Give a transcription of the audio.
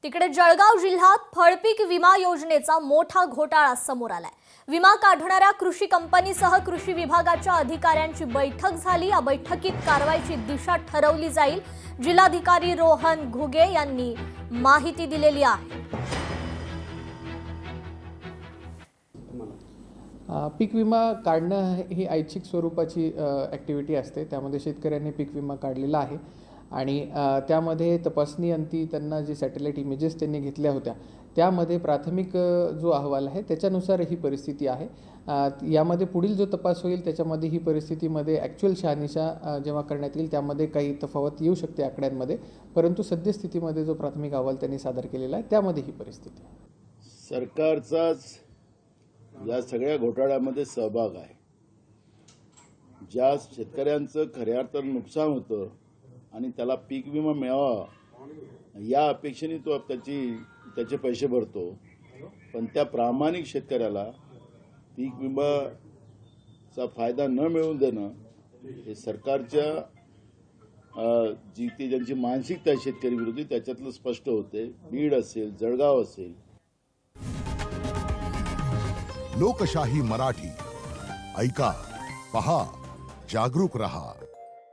तिकडे जळगाव जिल्ह्यात फळपीक विमा योजनेचा मोठा घोटाळा समोर आलाय। विमा काढणाऱ्या कृषी कंपनीसह कृषी विभागाच्या अधिकाऱ्यांची बैठक झाली। या बैठकीत कारवाईची दिशा ठरवली जाईल। जिल्हाधिकारी रोहन घुगे यांनी माहिती दिलेली आहे। पीक विमा काढणं ही ऐच्छिक स्वरूपाची ॲक्टिव्हिटी असते। त्यामध्ये शेतकऱ्यांनी पीक विमा काढलेला आहे आणि त्यामध्ये तपासणी अंती त्यांना जे सॅटेलाईट इमेजेस त्यांनी घेतल्या होत्या त्यामध्ये प्राथमिक जो अहवाल आहे त्याच्यानुसार ही परिस्थिती आहे। यामध्ये पुढील जो तपास होईल त्याच्यामध्ये ही परिस्थितीमध्ये ॲक्च्युअल शहानिशा जेव्हा करण्यात येईल त्यामध्ये काही तफावत येऊ शकते आकड्यांमध्ये, परंतु सद्यस्थितीमध्ये जो प्राथमिक अहवाल त्यांनी सादर केलेला आहे त्यामध्ये ही परिस्थिती आहे। सरकारचाच या सगळ्या घोटाळ्यामध्ये सहभाग आहे। ज्या शेतकऱ्यांचं खऱ्या अर्थानं नुकसान होतं आणि त्याला पीक विमा मिळावा या अपेक्षेने तो त्याचे पैसे भरतो, पण त्या प्रामाणिक शेतकऱ्याला पीक विमाचा फायदा न मिळवून देणं हे सरकारच्या ज्यांची मानसिकता आहे शेतकरी विरोधी त्याच्यातलं स्पष्ट होते। बीड असेल, जळगाव असेल। लोकशाही मराठी ऐका, पहा, जागरूक रहा।